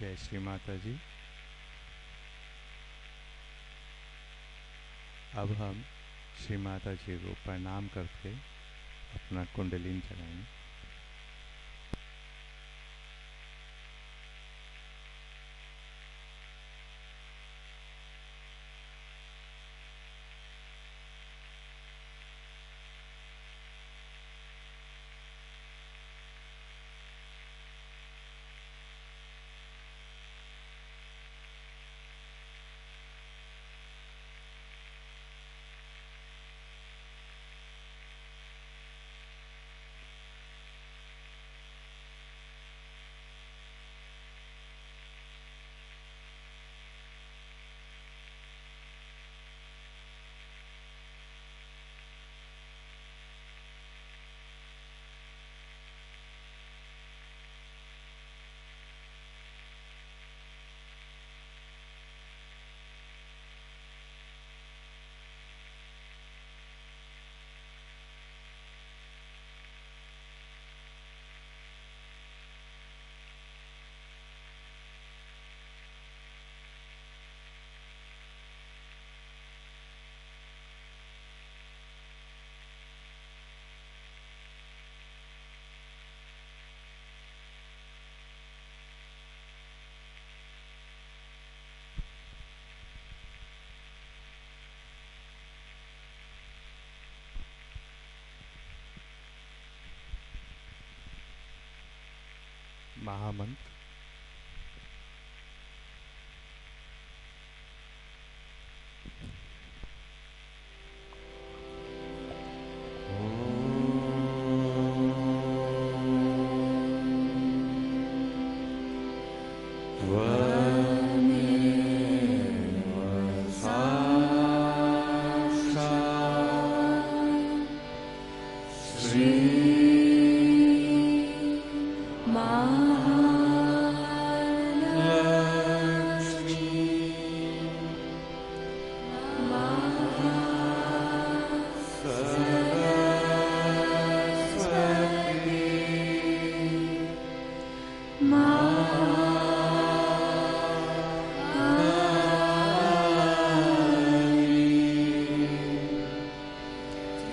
जय श्री माता जी। अब हम श्री माता जी को प्रणाम करके अपना कुंडलिनी चलाएंगे। महामंत्र।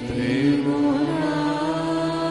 Nirmaldhaam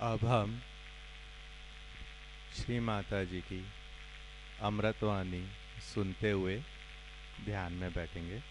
अब हम श्री माता जी की अमृतवाणी सुनते हुए ध्यान में बैठेंगे।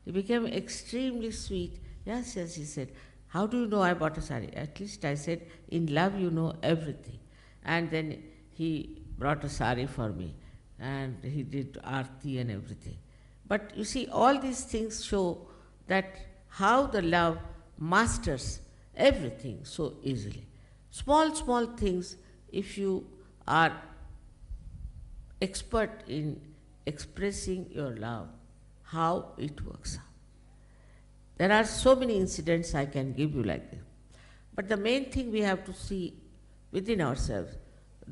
He became extremely sweet. Yes, yes, he said. How do you know I bought a sari? At least I said, in love you know everything. And then he brought a sari for me and he did arti and everything. But you see, all these things show that how the love masters everything so easily. Small, small things, if you are expert in expressing your love, how it works out. There are so many incidents I can give you like this. But the main thing we have to see within ourselves,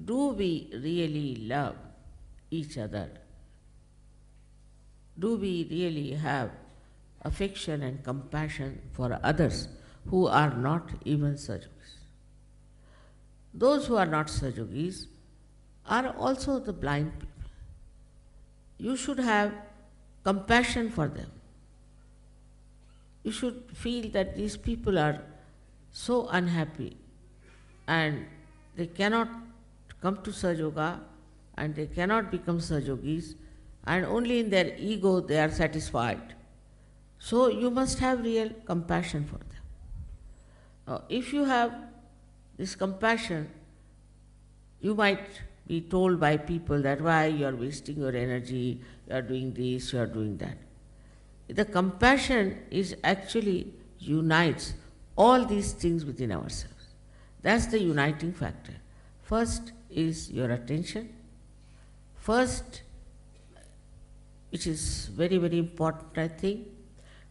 do we really love each other? Do we really have affection and compassion for others who are not even Sajogis? Those who are not Sajogis are also the blind people. You should have compassion for them. You should feel that these people are so unhappy and they cannot come to Sajoga and they cannot become Sajogis, and only in their ego they are satisfied. So you must have real compassion for them. Now, if you have this compassion, you might be told by people that why you are wasting your energy, you are doing this, you are doing that. The compassion is actually unites all these things within ourselves. That's the uniting factor. First is your attention. First, which is very, very important, I think.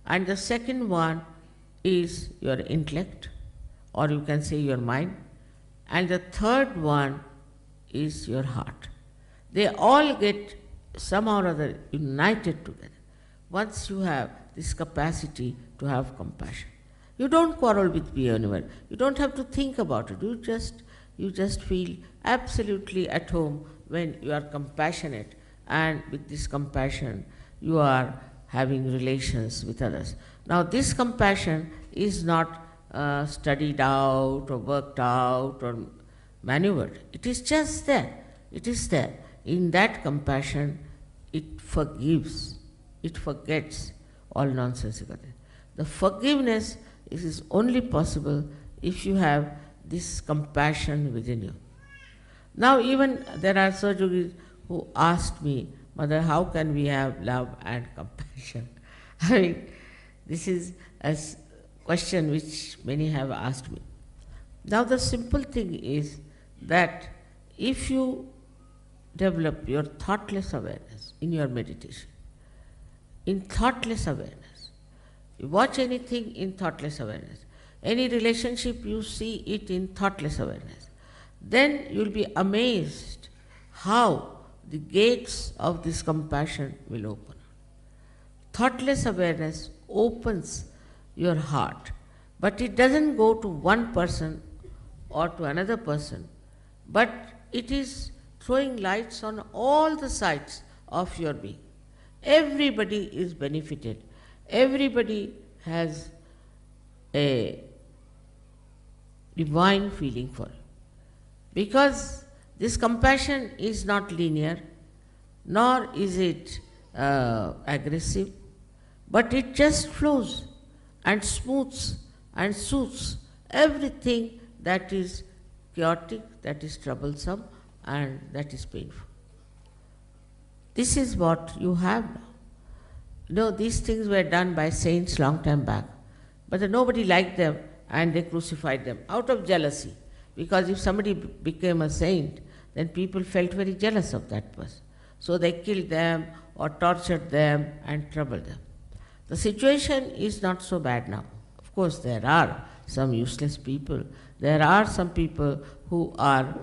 And the second one is your intellect, or you can say your mind. And the third one is your heart. They all get somehow or other united together. Once you have this capacity to have compassion, you don't quarrel with anyone. You don't have to think about it. You just feel absolutely at home when you are compassionate, and with this compassion you are having relations with others. Now this compassion is not studied out or worked out or maneuvered. It is just there. It is there. In that compassion, it forgives, it forgets all nonsensical. The forgiveness is only possible if you have this compassion within you. Now even there are Sajogis who asked me, Mother, how can we have love and compassion? I mean, this is a question which many have asked me. Now the simple thing is that if you develop your thoughtless awareness in your meditation, in thoughtless awareness, you watch anything in thoughtless awareness, any relationship you see it in thoughtless awareness, then you will be amazed how the gates of this compassion will open. Thoughtless awareness opens your heart, but it doesn't go to one person or to another person, but it is throwing lights on all the sides of your being. Everybody is benefited. Everybody has a divine feeling for you. Because this compassion is not linear, nor is it aggressive, but it just flows and smooths and soothes everything that is chaotic, that is troublesome, and that is painful. This is what you have now. You know, these things were done by saints long time back, but nobody liked them and they crucified them out of jealousy. Because if somebody became a saint, then people felt very jealous of that person. So they killed them or tortured them and troubled them. The situation is not so bad now. Of course, there are some useless people. There are some people who are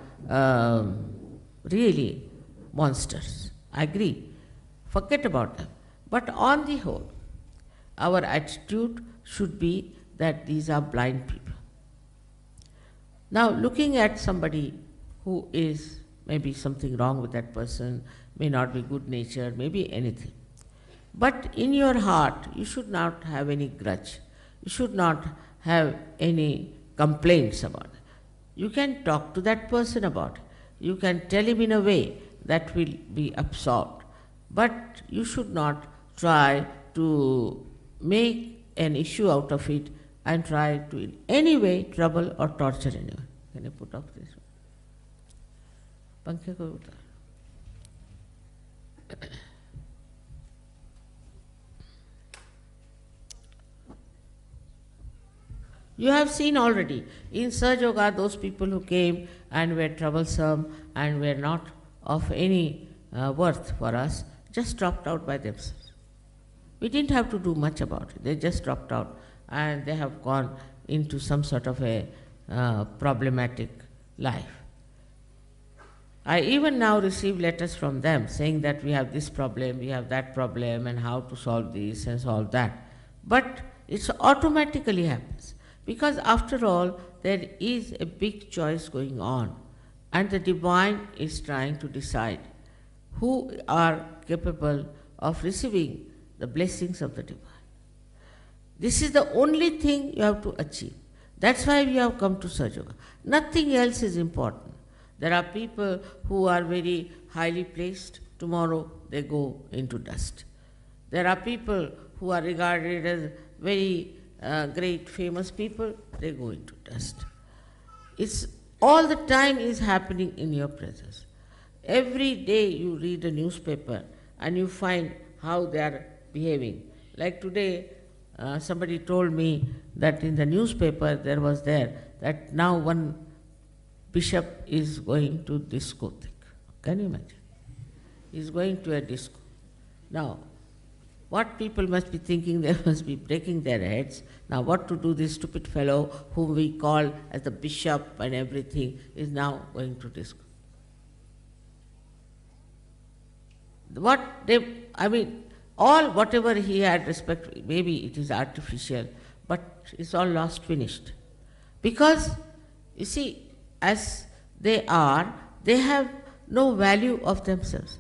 really monsters. I agree. Forget about them. But on the whole, our attitude should be that these are blind people. Now, looking at somebody who is maybe something wrong with that person, may not be good natured, maybe anything. But in your heart, you should not have any grudge. You should not have any complaints about it. You can talk to that person about it. You can tell him in a way that will be absorbed. But you should not try to make an issue out of it and try to in any way trouble or torture anyone. Can I put off this one? Pankhe ko utar. You have seen already in Sahaja Yoga those people who came and were troublesome and were not of any worth for us just dropped out by themselves. We didn't have to do much about it. They just dropped out and they have gone into some sort of a problematic life. I even now receive letters from them saying that we have this problem, we have that problem, and how to solve this and solve that. But it automatically happens. Because after all, there is a big choice going on, and the divine is trying to decide who are capable of receiving the blessings of the divine. This is the only thing you have to achieve. That's why we have come to Sahaja Yoga. Nothing else is important. There are people who are very highly placed, tomorrow they go into dust. There are people who are regarded as very great famous people, they go into dust. It's all the time is happening in your presence. Every day you read a newspaper and you find how they are behaving. Like today, somebody told me that in the newspaper there was that now one bishop is going to discotheque. Can you imagine? He is going to a disco. Now, what people must be thinking, they must be breaking their heads. Now what to do, this stupid fellow whom we call as the bishop and everything is now going to disco. Whatever he had respect, maybe it is artificial, but it's all lost, finished. Because, you see, as they have no value of themselves.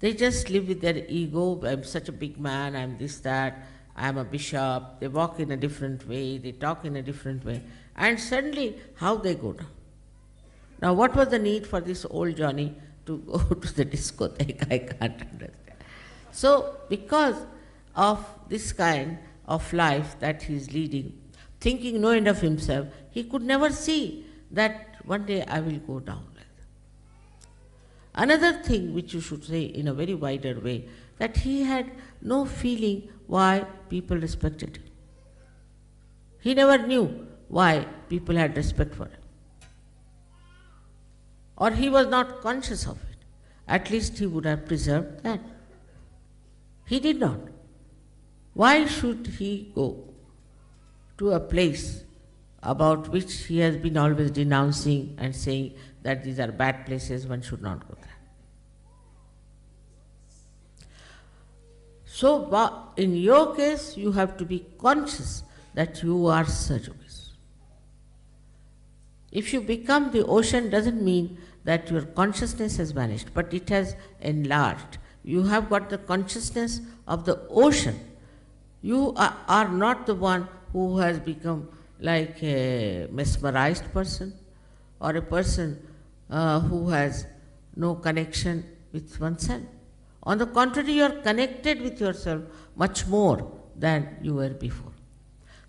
They just live with their ego. I'm such a big man, I'm this, that, I'm a bishop. They walk in a different way, they talk in a different way. And suddenly, how they go down. Now, what was the need for this old Johnny to go to the discotheque? I can't understand. So, because of this kind of life that he is leading, thinking no end of himself, he could never see that one day I will go down. Another thing which you should say in a very wider way, that he had no feeling why people respected him. He never knew why people had respect for him. Or he was not conscious of it. At least he would have preserved that. He did not. Why should he go to a place about which he has been always denouncing and saying that these are bad places, one should not go there. So, in your case, you have to be conscious that you are Sahaja Yogis. If you become the ocean, doesn't mean that your consciousness has vanished, but it has enlarged. You have got the consciousness of the ocean. You are not the one who has become like a mesmerized person or a person who has no connection with oneself. On the contrary, you are connected with yourself much more than you were before.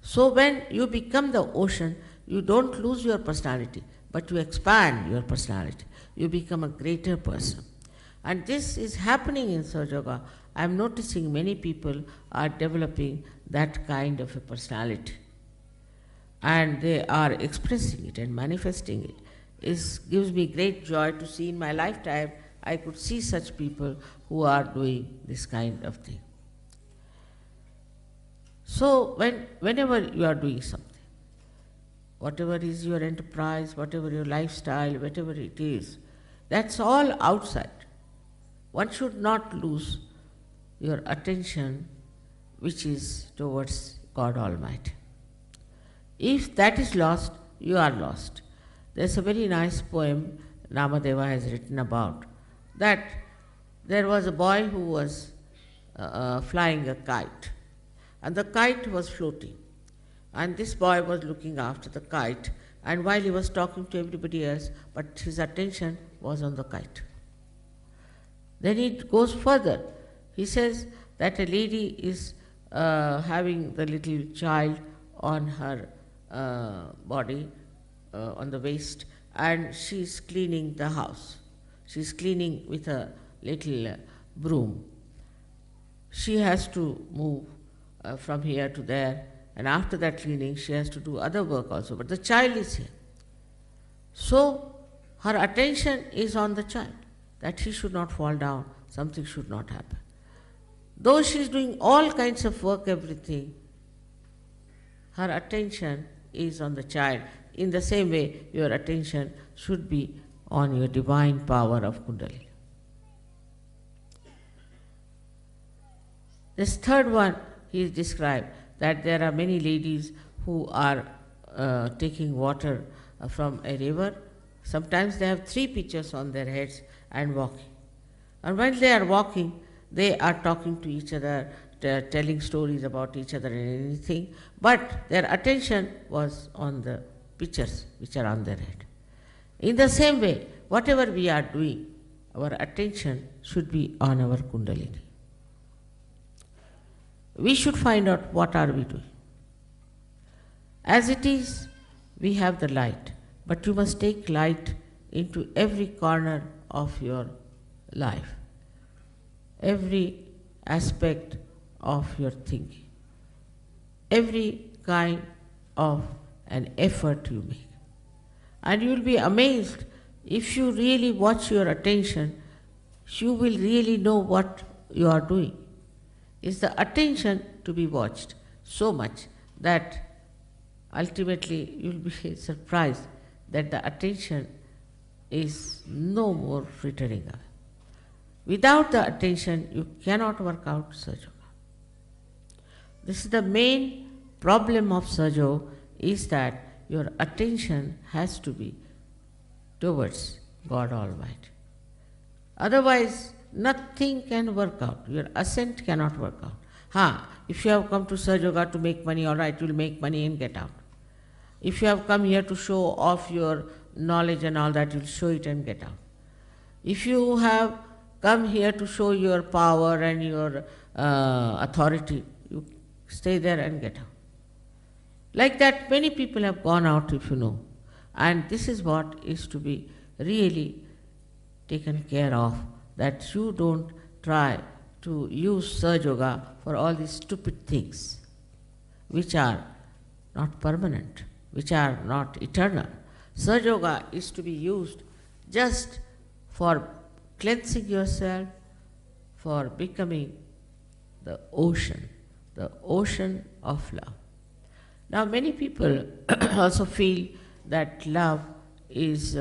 So when you become the ocean, you don't lose your personality, but you expand your personality. You become a greater person. And this is happening in Sahaja Yoga. I am noticing many people are developing that kind of a personality. And they are expressing it and manifesting it. It gives me great joy to see in my lifetime I could see such people who are doing this kind of thing. So whenever you are doing something, whatever is your enterprise, whatever your lifestyle, whatever it is, that's all outside. One should not lose your attention which is towards God Almighty. If that is lost, you are lost. There's a very nice poem Namadeva has written about that there was a boy who was flying a kite, and the kite was floating. And this boy was looking after the kite, and while he was talking to everybody else, but his attention was on the kite. Then it goes further. He says that a lady is having the little child on her body, on the waist, and she is cleaning the house. She is cleaning with a little broom. She has to move from here to there, and after that cleaning she has to do other work also, but the child is here. So her attention is on the child, that he should not fall down, something should not happen. Though she is doing all kinds of work, everything, her attention is on the child. In the same way, your attention should be on your divine power of Kundalini. This third one, he described that there are many ladies who are taking water from a river. Sometimes they have 3 pitchers on their heads and walking. And when they are walking, they are talking to each other, telling stories about each other and anything, but their attention was on the pitchers which are on their head. In the same way, whatever we are doing, our attention should be on our Kundalini. We should find out what are we doing. As it is, we have the light, but you must take light into every corner of your life, every aspect of your thinking, every kind of an effort you make. And you will be amazed if you really watch your attention, you will really know what you are doing. Is the attention to be watched so much that ultimately you will be surprised that the attention is no more frittering away. Without the attention, you cannot work out Sahaja Yoga. This is the main problem of Sahaja Yoga, is that your attention has to be towards God Almighty. Otherwise, nothing can work out. Your ascent cannot work out. If you have come to Sahaja Yoga to make money, all right, you will make money and get out. If you have come here to show off your knowledge and all that, you will show it and get out. If you have come here to show your power and your authority, you stay there and get out. Like that, many people have gone out, if you know. And this is what is to be really taken care of, that you don't try to use Sahaja Yoga for all these stupid things which are not permanent, which are not eternal. Sahaja Yoga is to be used just for cleansing yourself, for becoming the ocean of love. Now many people also feel that love is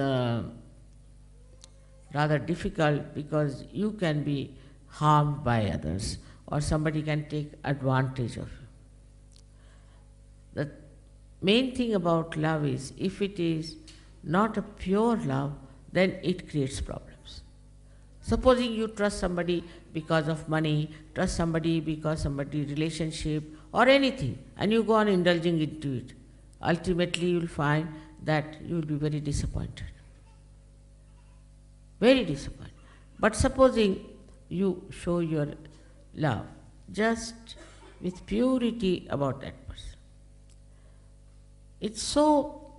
rather difficult because you can be harmed by others or somebody can take advantage of you. The main thing about love is, if it is not a pure love, then it creates problems. Supposing you trust somebody because of money, trust somebody because somebody relationship or anything, and you go on indulging into it, ultimately you will find that you will be very disappointed. Very disappointed. But supposing you show your love just with purity about that person. It's so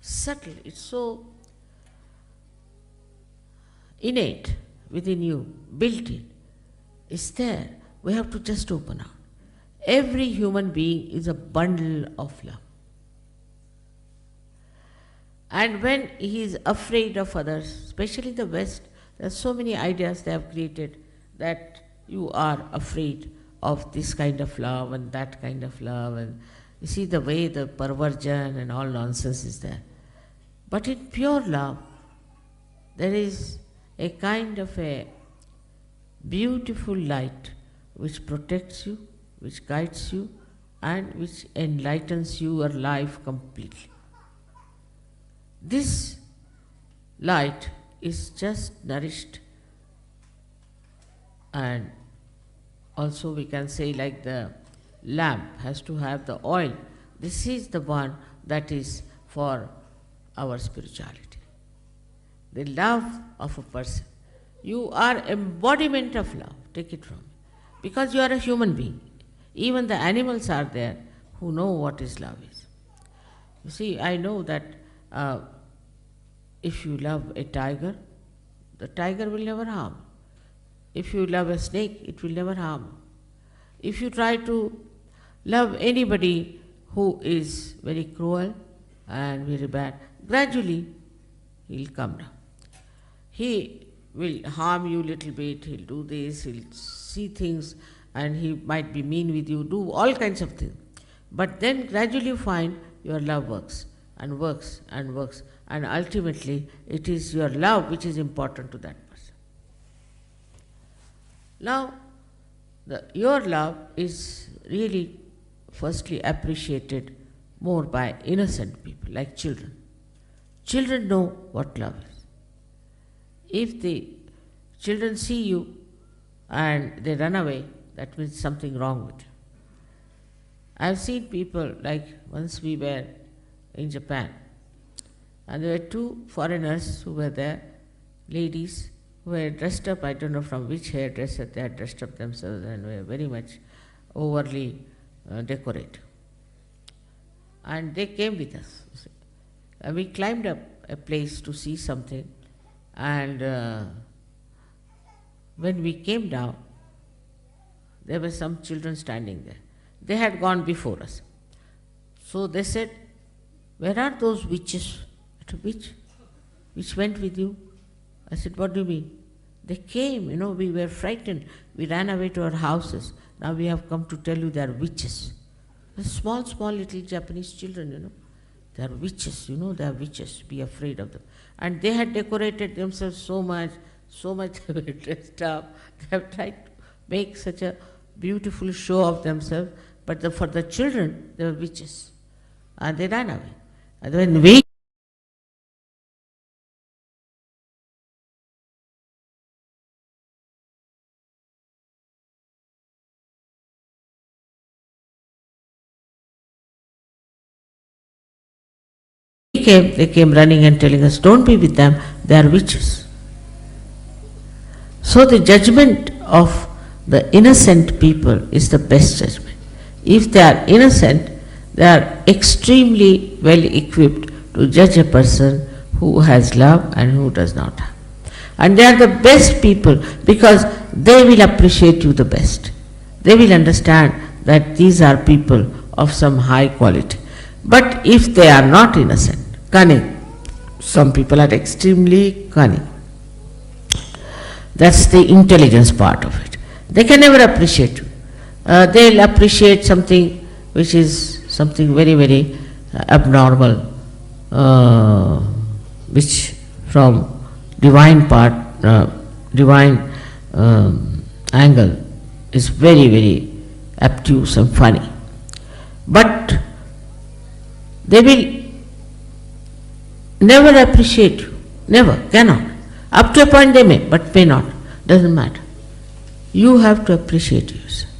subtle, it's so innate within you, built in. It's there. We have to just open out. Every human being is a bundle of love. And when he is afraid of others, especially the West, There are so many ideas they have created that you are afraid of this kind of love and that kind of love, and you see the way the perversion and all nonsense is there. But in pure love, there is a kind of a beautiful light which protects you, which guides you, and which enlightens your life completely. This light is just nourished, and also we can say like the lamp has to have the oil. This is the one that is for our spirituality. The love of a person. You are embodiment of love, take it from me. Because you are a human being. Even the animals are there who know what is love is. You see, I know that if you love a tiger, the tiger will never harm. If you love a snake, it will never harm. If you try to love anybody who is very cruel and very bad, gradually he will come down. He will harm you little bit, he'll do this, he'll see things, and he might be mean with you, do all kinds of things. But then gradually you find your love works and works and works, and ultimately it is your love which is important to that person. Now, your love is really firstly appreciated more by innocent people like children. Children know what love is. If the children see you and they run away, that means something wrong with you. I have seen people, like once we were in Japan, and there were two foreigners who were there, ladies, who were dressed up, I don't know from which hairdresser they had dressed up themselves, and were very much overly decorated. And they came with us. And we climbed up a place to see something, and when we came down, there were some children standing there. They had gone before us. So they said, "Where are those witches?" I said, "Which went with you?" I said, "What do you mean?" "They came, we were frightened. We ran away to our houses. Now we have come to tell you they are witches." The small little Japanese children, they are witches, they are witches. Be afraid of them. And they had decorated themselves so much they were dressed up. They have tried to make such a beautiful show of themselves, but for the children, they were witches. And they ran away. And when we came, they came running and telling us, "Don't be with them, they are witches." So the judgment of the innocent people is the best judgment. If they are innocent, they are extremely well equipped to judge a person who has love and who does not have. And they are the best people because they will appreciate you the best. They will understand that these are people of some high quality. But if they are not innocent, cunning, some people are extremely cunning. That's the intelligence part of it. They can never appreciate you. They'll appreciate something which is something very, very abnormal, which from divine angle is very, very obtuse and funny. But they will never appreciate you. Never, cannot. Up to a point they may, but may not. Doesn't matter. You have to appreciate yourself.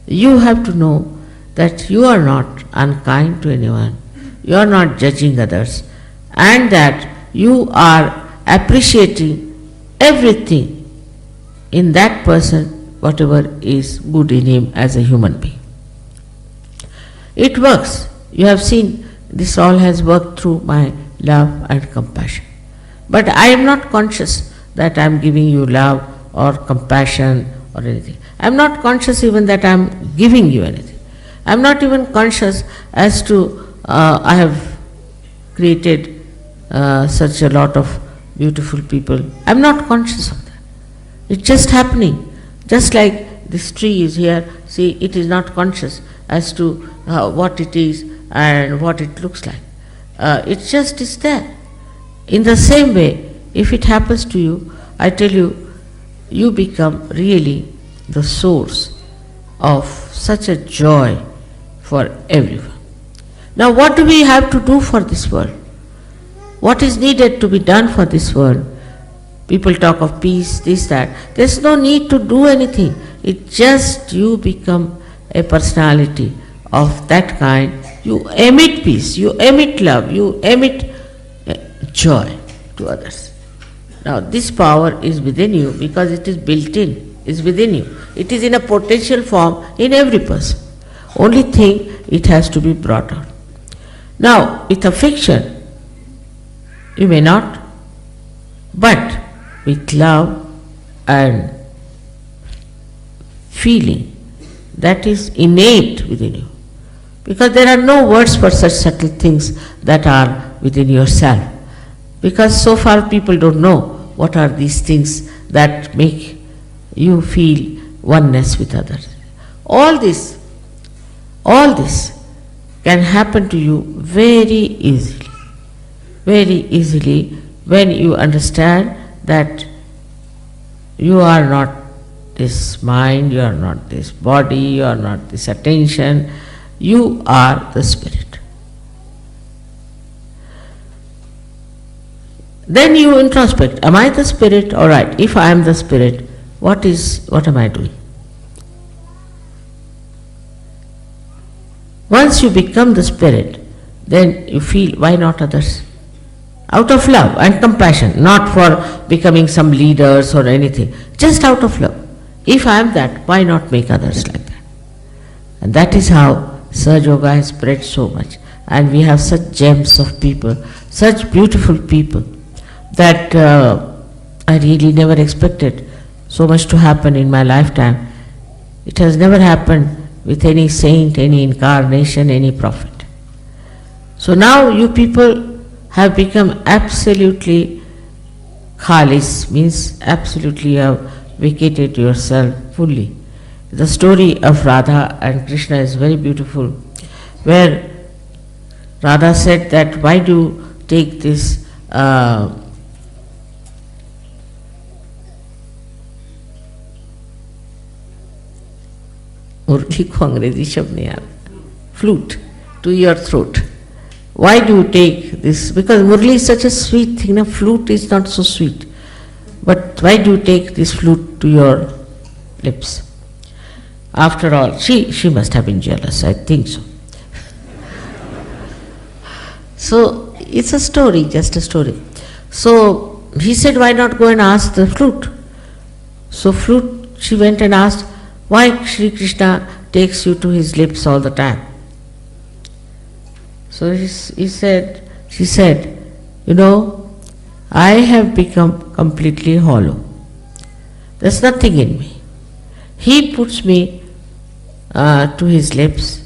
You have to know that you are not unkind to anyone, you are not judging others, and that you are appreciating everything in that person, whatever is good in him as a human being. It works. You have seen this all has worked through my love and compassion. But I am not conscious that I am giving you love or compassion or anything. I am not conscious even that I am giving you anything. I am not even conscious as to I have created such a lot of beautiful people. I'm not conscious of that. It's just happening. Just like this tree is here, see, it is not conscious as to what it is and what it looks like. It just is there. In the same way, if it happens to you, I tell you, you become really the source of such a joy for everyone. Now, what do we have to do for this world? What is needed to be done for this world? People talk of peace, this, that. There's no need to do anything. It's just you become a personality of that kind. You emit peace, you emit love, you emit joy to others. Now, this power is within you because it is built in, is within you. It is in a potential form in every person. Only thing, it has to be brought out. Now, with affection, you may not, but with love and feeling, that is innate within you. Because there are no words for such subtle things that are within yourself. Because so far people don't know what are these things that make you feel oneness with others. All this can happen to you very easily when you understand that you are not this mind, you are not this body, you are not this attention, you are the spirit. Then you introspect, am I the spirit? Alright, if I am the spirit, what am I doing? Once you become the spirit, then you feel, why not others? Out of love and compassion, not for becoming some leaders or anything, just out of love. If I am that, why not make others like that? And that is how Sahaja Yoga has spread so much. And we have such gems of people, such beautiful people, that I really never expected so much to happen in my lifetime. It has never happened with any saint, any incarnation, any prophet. So now you people have become absolutely khalis, means absolutely you have vacated yourself fully. The story of Radha and Krishna is very beautiful, where Radha said that, why do you take this मुरली को अंग्रेजी शब्द नहीं आता, flute to your throat. Why do you take this? Because Murli is such a sweet thing, a flute is not so sweet. But why do you take this flute to your lips? After all, she must have been jealous, I think so. So it's a story, just a story. So he said, why not go and ask the flute? So flute, she went and asked, why Shri Krishna takes you to his lips all the time? So she said, you know, I have become completely hollow. There's nothing in me. He puts me to his lips,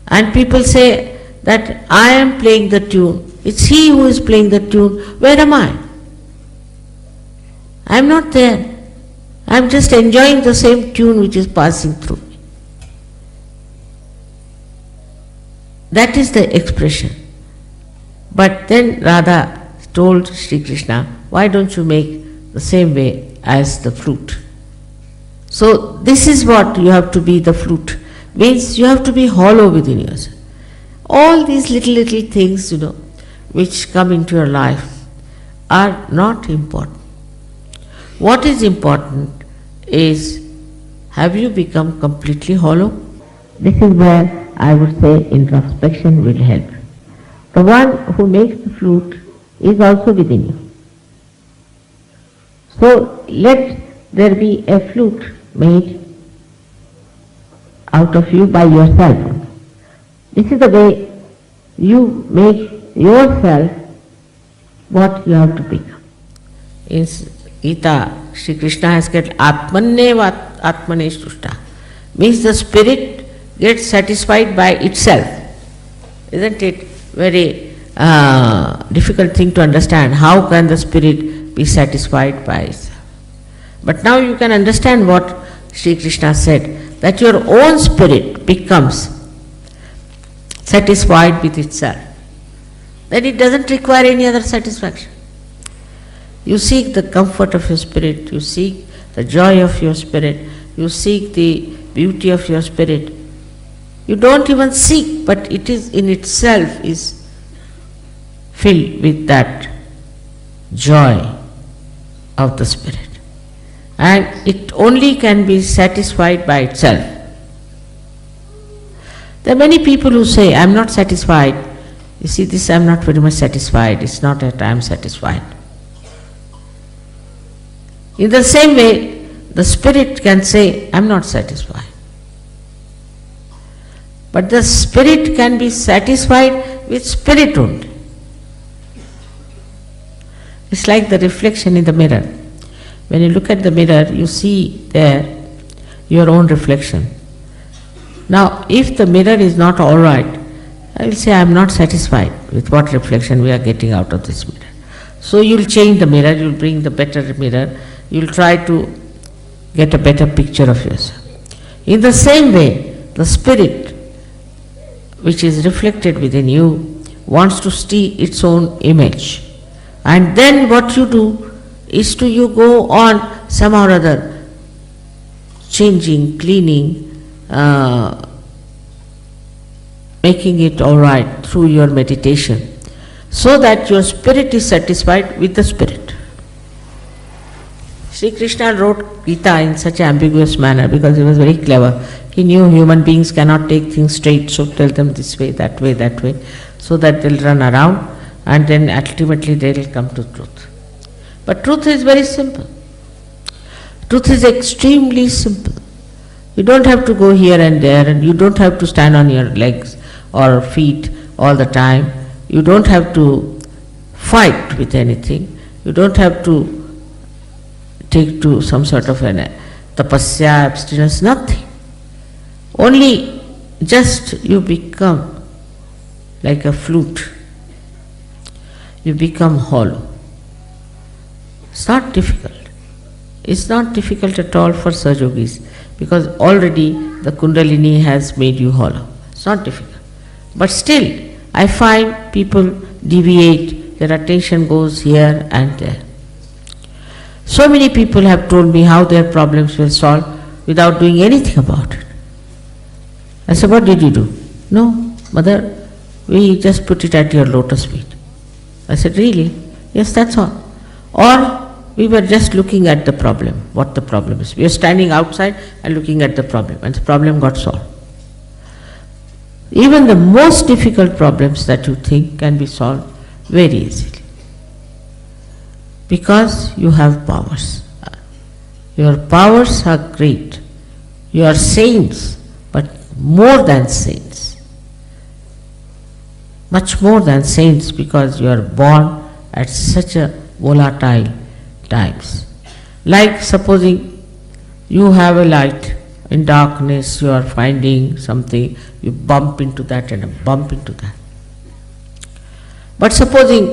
and people say that I am playing the tune. It's he who is playing the tune. Where am I? I am not there. I am just enjoying the same tune which is passing through me. That is the expression. But then Radha told Shri Krishna, why don't you make the same way as the flute? So this is what you have to be, the flute. Means you have to be hollow within yourself. All these little things, which come into your life are not important. What is important is, have you become completely hollow? This is where I would say introspection will help. The one who makes the flute is also within you. So let there be a flute made out of you by yourself. This is the way you make yourself what you have to become. In Gita, Shri Krishna has said, Atmaneva Atmane Shtushta. Means the spirit gets satisfied by itself. Isn't it very difficult thing to understand. How can the spirit be satisfied by itself? But now you can understand what Sri Krishna said, that your own spirit becomes satisfied with itself. Then it doesn't require any other satisfaction. You seek the comfort of your spirit, you seek the joy of your spirit, you seek the beauty of your spirit. You don't even seek, but it is in itself is filled with that joy of the spirit. And it only can be satisfied by itself. There are many people who say, I am not satisfied. You see, this I am not very much satisfied. It's not that I am satisfied. In the same way, the spirit can say, I am not satisfied. But the spirit can be satisfied with spirit only. It's like the reflection in the mirror. When you look at the mirror, you see there your own reflection. Now, if the mirror is not all right, I will say I am not satisfied with what reflection we are getting out of this mirror. So you will change the mirror, you will bring the better mirror, you will try to get a better picture of yourself. In the same way, the spirit which is reflected within you wants to see its own image. And then what you do is to you go on somehow or other changing, cleaning, making it all right through your meditation, so that your spirit is satisfied with the spirit. Sri Krishna wrote Gita in such an ambiguous manner because he was very clever. He knew human beings cannot take things straight, so tell them this way, that way, so that they'll run around and then ultimately they will come to truth. But truth is very simple. Truth is extremely simple. You don't have to go here and there, and you don't have to stand on your legs or feet all the time. You don't have to fight with anything. You don't have to take to some sort of an tapasya, abstinence, nothing. Only just you become like a flute. You become hollow. It's not difficult. It's not difficult at all for Sajogis, because already the Kundalini has made you hollow. It's not difficult. But still, I find people deviate, their attention goes here and there. So many people have told me how their problems were solved without doing anything about it. I said, what did you do? No, mother, we just put it at your lotus feet. I said, really? Yes, that's all. Or we were just looking at the problem, what the problem is. We were standing outside and looking at the problem, and the problem got solved. Even the most difficult problems that you think can be solved very easily. Because you have powers. Your powers are great. You are saints, but more than saints. Much more than saints, because you are born at such a volatile times. Like supposing you have a light, in darkness you are finding something, you bump into that and bump into that. But supposing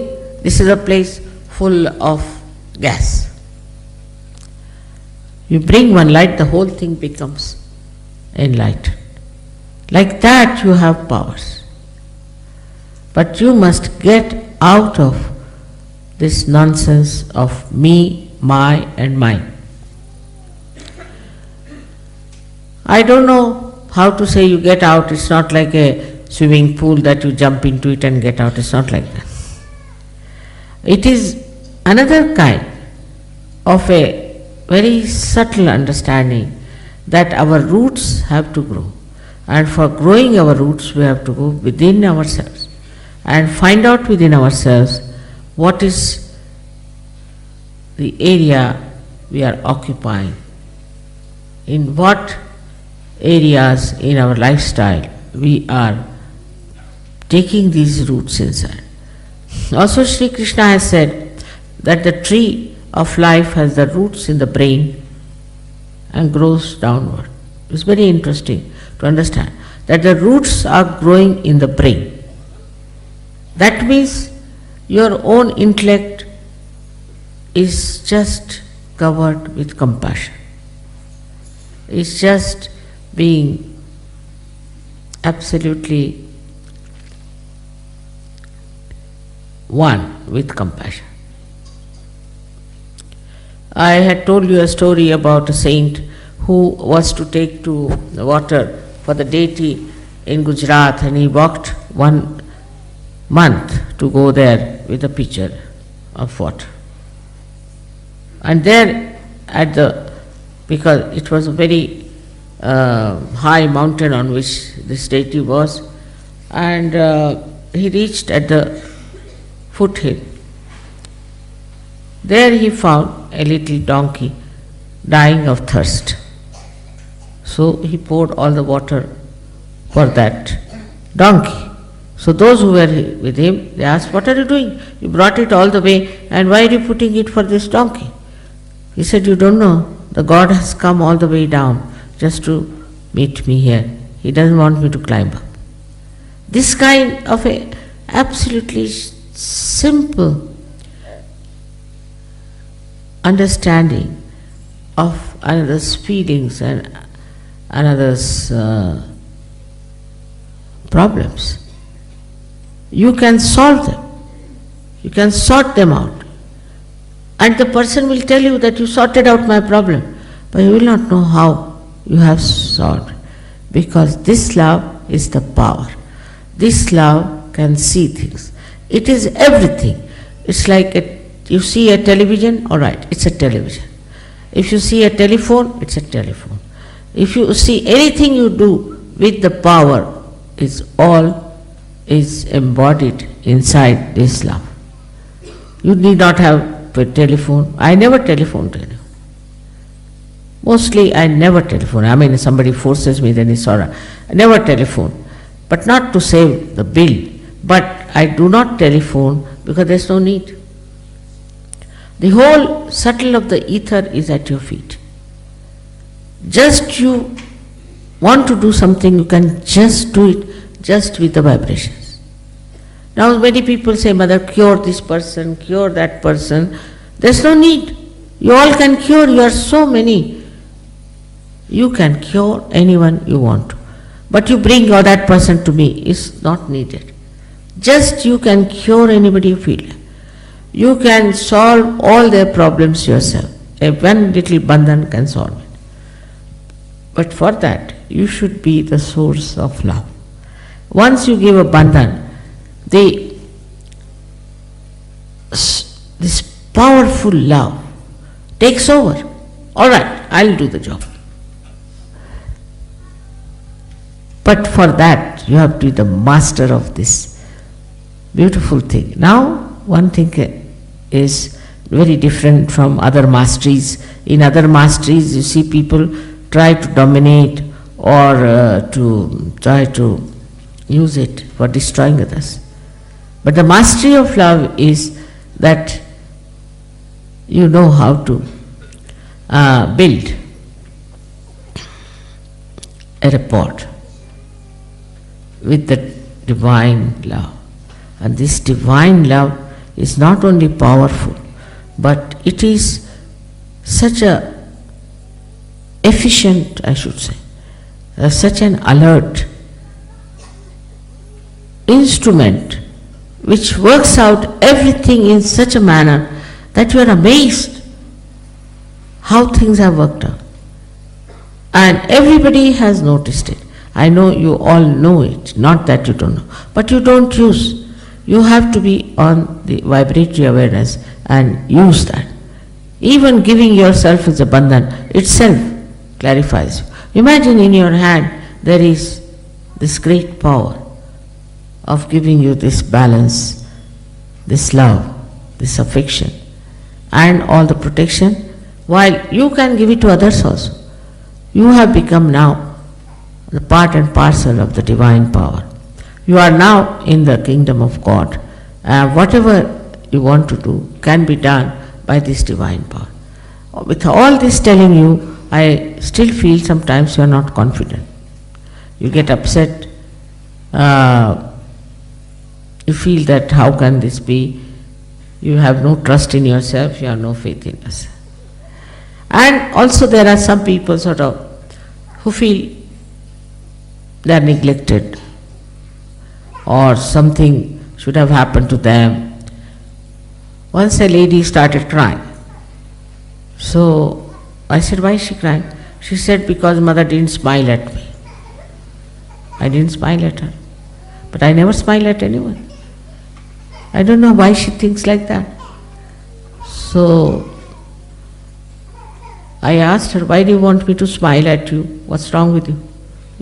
this is a place full of gas. You bring one light, the whole thing becomes enlightened. Like that you have powers. But you must get out of this nonsense of me, my and mine. I don't know how to say you get out. It's not like a swimming pool that you jump into it and get out. It's not like that. It is another kind of a very subtle understanding that our roots have to grow. And for growing our roots, we have to go within ourselves and find out within ourselves what is the area we are occupying, in what areas in our lifestyle we are taking these roots inside. Also, Shri Krishna has said that the tree of life has the roots in the brain and grows downward. It's very interesting to understand that the roots are growing in the brain. That means your own intellect is just covered with compassion. It's just being absolutely one with compassion. I had told you a story about a saint who was to take to the water for the deity in Gujarat, and he walked 1 month to go there with a pitcher of water. And there because it was a very high mountain on which this deity was, and he reached at the foothill. There he found a little donkey dying of thirst. So he poured all the water for that donkey. So those who were with him, they asked, "What are you doing? You brought it all the way, and why are you putting it for this donkey?" He said, "You don't know, the God has come all the way down just to meet me here. He doesn't want me to climb up." This kind of a absolutely simple understanding of another's feelings and another's problems, you can solve them, you can sort them out. And the person will tell you that you sorted out my problem, but you will not know how you have solved. Because this love is the power. This love can see things. It is everything. It's like you see a television, all right, it's a television. If you see a telephone, it's a telephone. If you see anything you do with the power, is embodied inside this love. You need not have a telephone. I never telephone to anyone. Mostly I never telephone. I mean, if somebody forces me, then it's all right. I never telephone. But not to save the bill. But I do not telephone because there's no need. The whole subtle of the ether is at your feet. Just you want to do something, you can just do it just with the vibrations. Now many people say, "Mother, cure this person, cure that person." There's no need. You all can cure, you are so many. You can cure anyone you want to. But you bring that person to me, is not needed. Just you can cure anybody you feel. You can solve all their problems yourself. One little bandhan can solve it. But for that, you should be the source of love. Once you give a bandhan, this powerful love takes over. All right, I'll do the job. But for that, you have to be the master of this beautiful thing. Now, one thing is very different from other masteries. In other masteries, you see people try to dominate or to try to use it for destroying others. But the mastery of love is that you know how to build a rapport with the divine love. And this divine love is not only powerful, but it is such a efficient, I should say, such an alert instrument which works out everything in such a manner that you are amazed how things have worked out. And everybody has noticed it. I know you all know it, not that you don't know, but you don't use. You have to be on the vibratory awareness and use that. Even giving yourself as a bandhan itself clarifies you. Imagine in your hand there is this great power of giving you this balance, this love, this affection, and all the protection, while you can give it to others also. You have become now the part and parcel of the divine power. You are now in the kingdom of God. Whatever you want to do can be done by this divine power. With all this telling you, I still feel sometimes you are not confident. You get upset. You feel that how can this be? You have no trust in yourself, you have no faith in yourself. And also there are some people sort of who feel they are neglected or something should have happened to them. Once a lady started crying. So I said, why is she crying? She said, because mother didn't smile at me. I didn't smile at her. But I never smile at anyone. I don't know why she thinks like that. So I asked her, why do you want me to smile at you? What's wrong with you?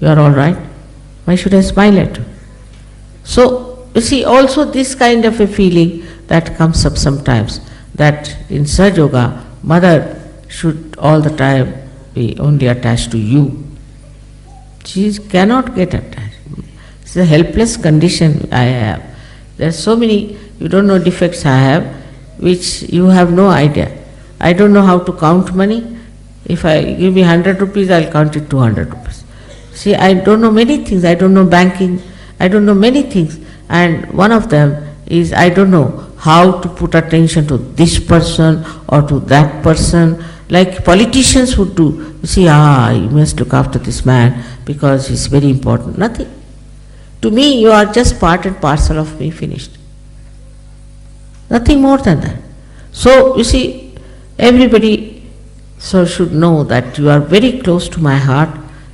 You are all right. Why should I smile at you? So, you see, also this kind of a feeling that comes up sometimes, that in Sahaja Yoga, mother should all the time be only attached to you. She cannot get attached. It's a helpless condition I have. There are so many, you don't know, defects I have, which you have no idea. I don't know how to count money. If I give me 100 rupees, I'll count it 200 rupees. See, I don't know many things. I don't know banking. I don't know many things. And one of them is I don't know how to put attention to this person or to that person, like politicians would do. You see, you must look after this man because he's very important. Nothing. To me, you are just part and parcel of me, finished. Nothing more than that. So, you see, everybody should know that you are very close to my heart,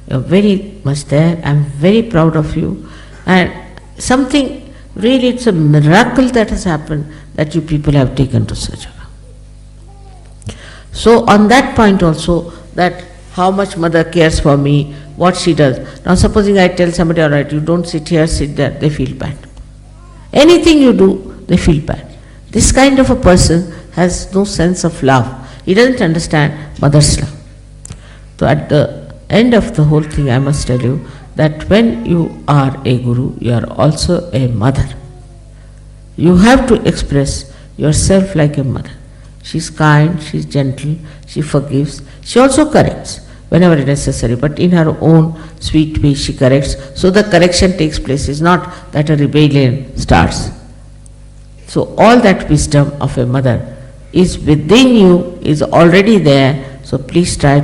you are very much there, I am very proud of you, and something, really it's a miracle that has happened that you people have taken to Sahaja Yoga. So on that point also, that how much mother cares for me, what she does. Now supposing I tell somebody, all right, you don't sit here, sit there, they feel bad. Anything you do, they feel bad. This kind of a person has no sense of love. He doesn't understand mother's love. So at the end of the whole thing, I must tell you that when you are a guru, you are also a mother. You have to express yourself like a mother. She's kind, she's gentle, she forgives, she also corrects whenever necessary, but in her own sweet way she corrects, so the correction takes place. It's not that a rebellion starts. So all that wisdom of a mother is within you, is already there, so please try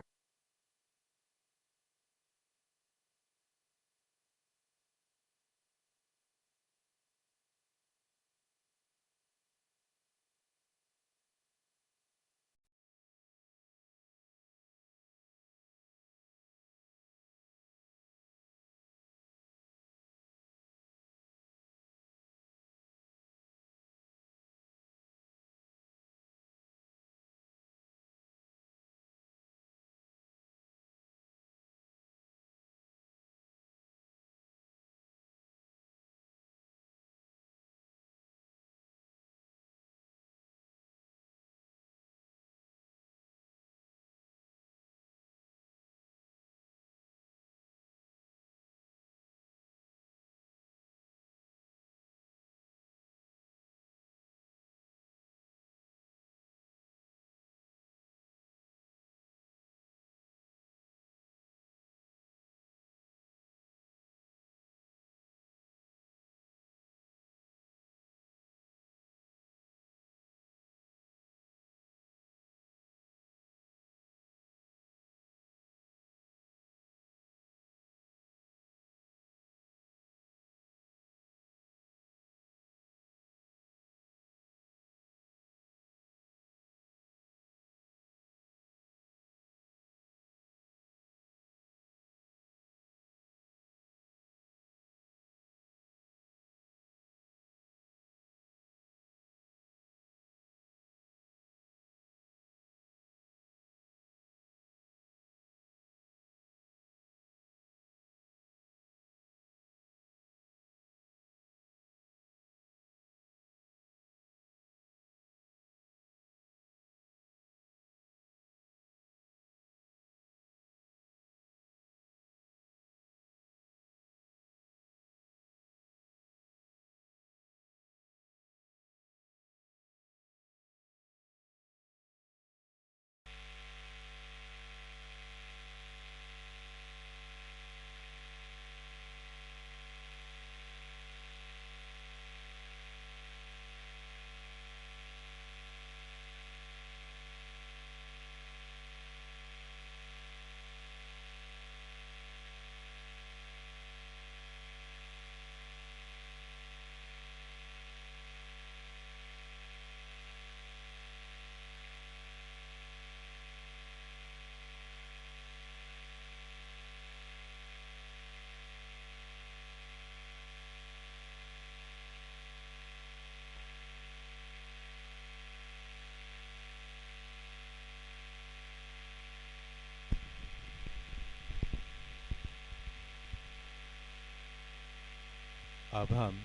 अब हम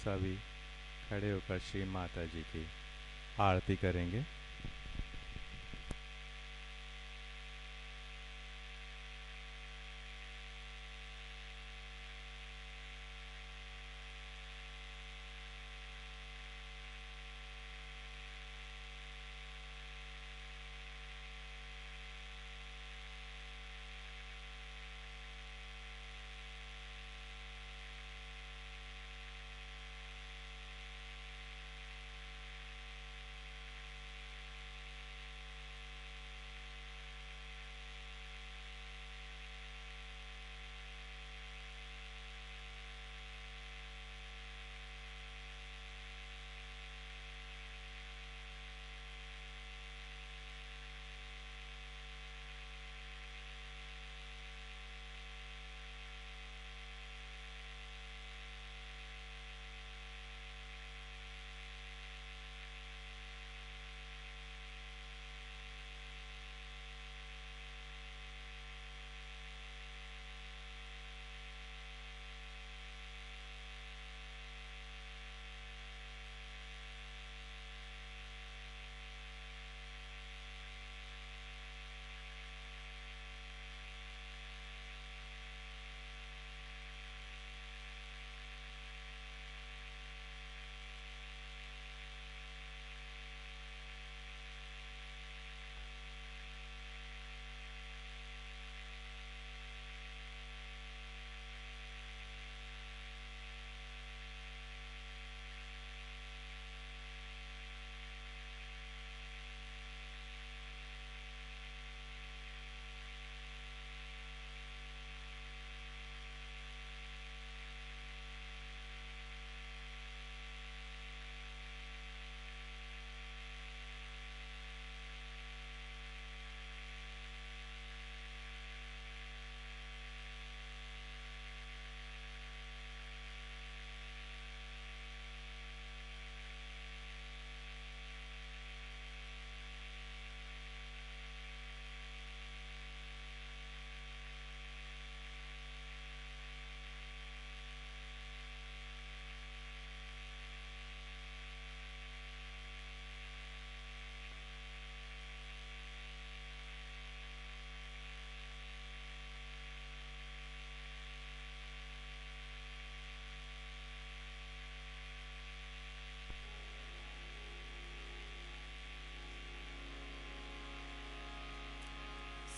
सभी खड़े होकर श्री माता जी की आरती करेंगे।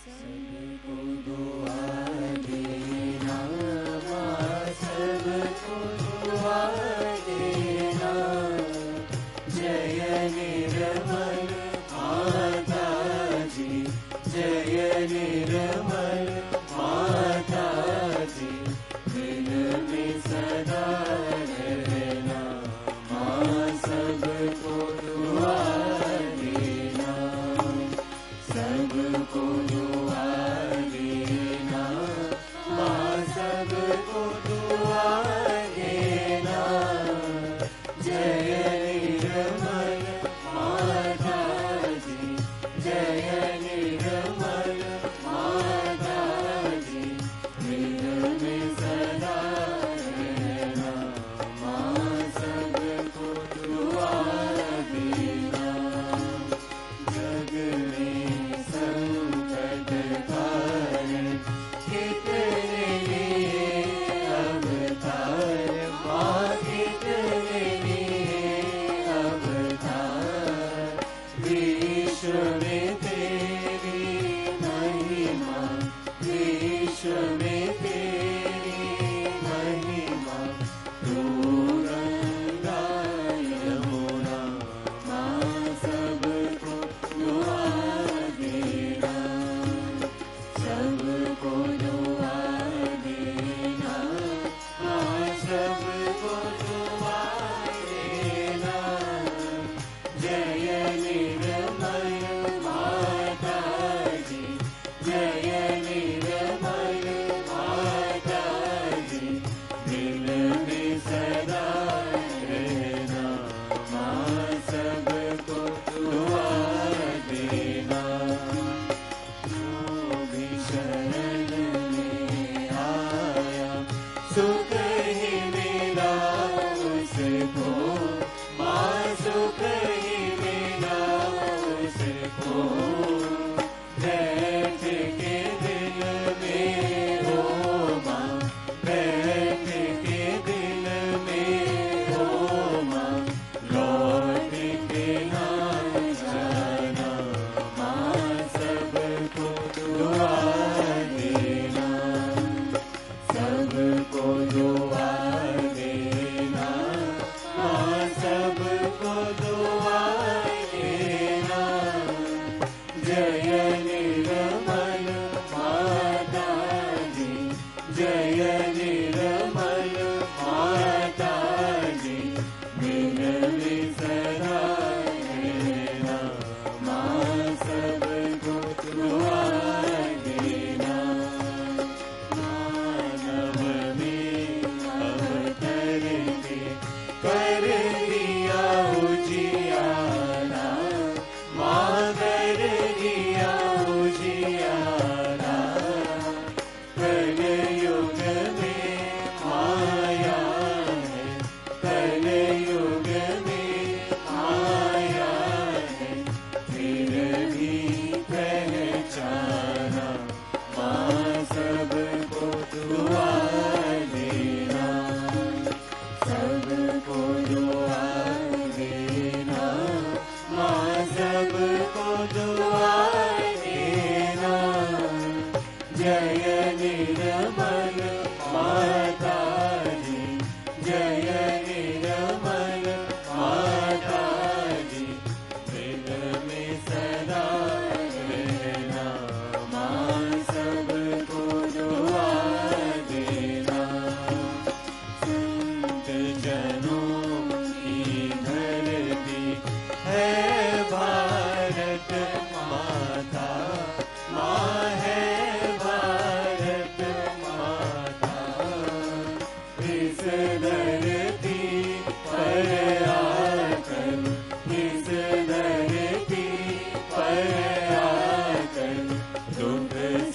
सबको दुआ देना, सबको दुआ देना, जय निर्मल माता जी, जय निर्मल माता जी, दिल में सदा रहना, माँ सबको दुआ देना, सबको दुआ देना, माँ सबको दुआ देना, जय निर्मल माता जी, जय निर्मल माता जी, दिल में सदा रहना, माँ सबको दुआ देना, जग में संकट कारण कितने अवतार, माँ कितने अवतार, विश्व में तेरी महिमा, विश्व में तेरी महिमा, तू गंगा यमुना, माँ सबको दुआ देना, सबको दुआ देना, माँ सबको दुआ देना, जय निर्मल माता जी, जय निर्मल माता जी, दिल में सदा रहना, माँ सबको दुआ देना, जो भी शरण में आया सुख ही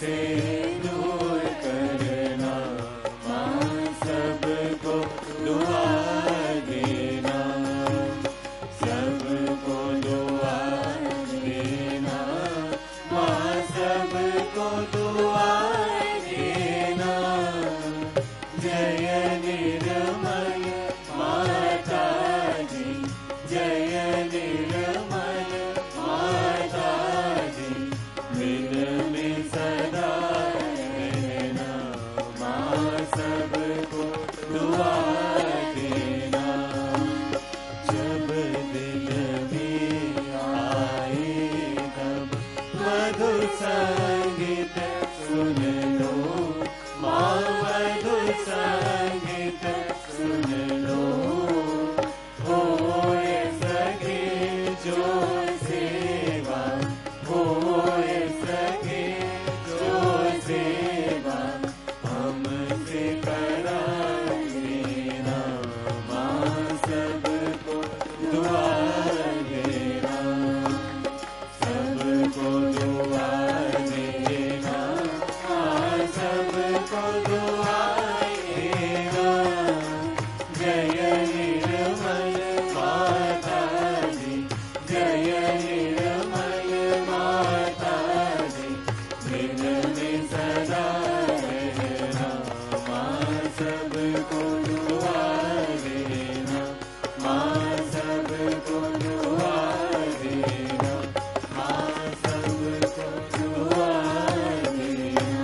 से दूर करना, माँ सबको दुआ देना, सबको दुआ देना, माँ सबको दुआ देना। जय निर्मल माता जी, जय निर्मल माता जी, दिल में सदा रहना, माँ सबको दुआ देना। जब दिल में आए तब मधुर संगीत सुन लो, माँ मधुर संगीत सुन लो। होए सके जो सेवा, होए सके जो सेवा, हमसे करा देना, माँ सबको दुआ देना, सबको दुआ देना, माँ सबको दुआ देना। जय निर्मल माता जी, जय निर्मल माता जी, दिल में सदा रहना, माँ सबको दुआ देना, माँ सबको दुआ देना, माँ सबको दुआ देना।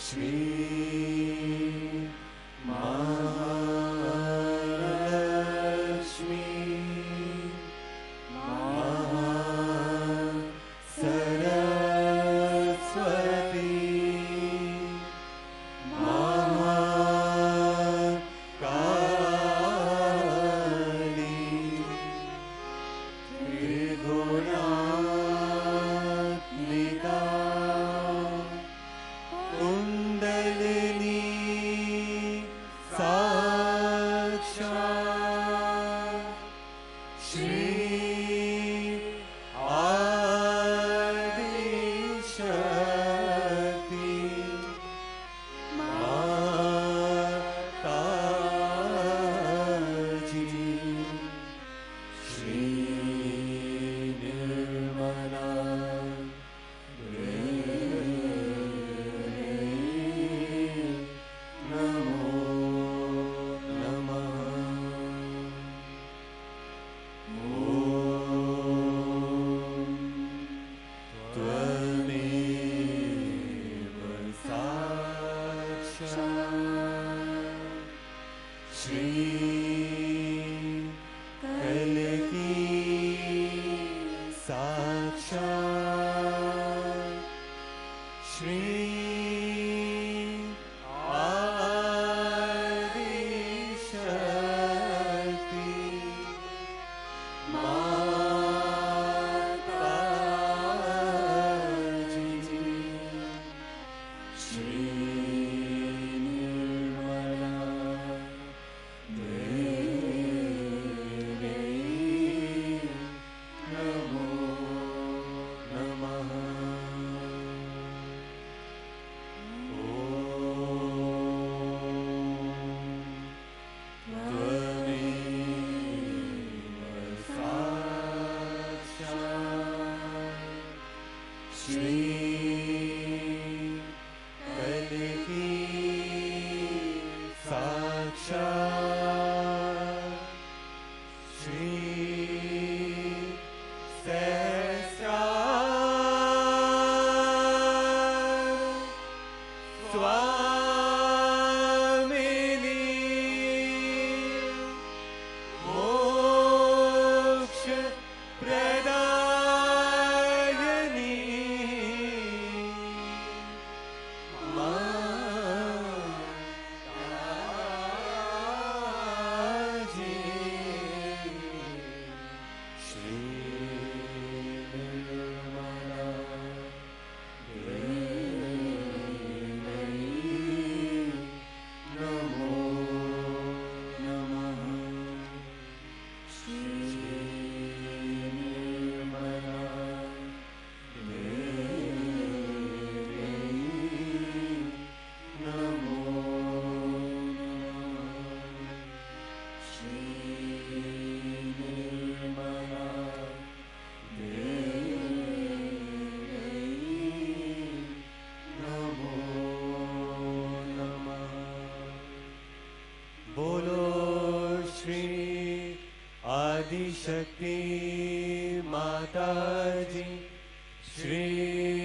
Shri Mahalakshmi Mahasaraswati Mahakali Trigunaatmika Kundalini Sakshat Shri Adi Shakti Mataji Shri Nirmala Namo Namah Om Tvameva Sakshat Shri Kalki Sakshat Shri Adi Shakti Mataji Shri Nirmala Devi Namo Namah Om Tvameva आदि शक्ति माता जी, श्री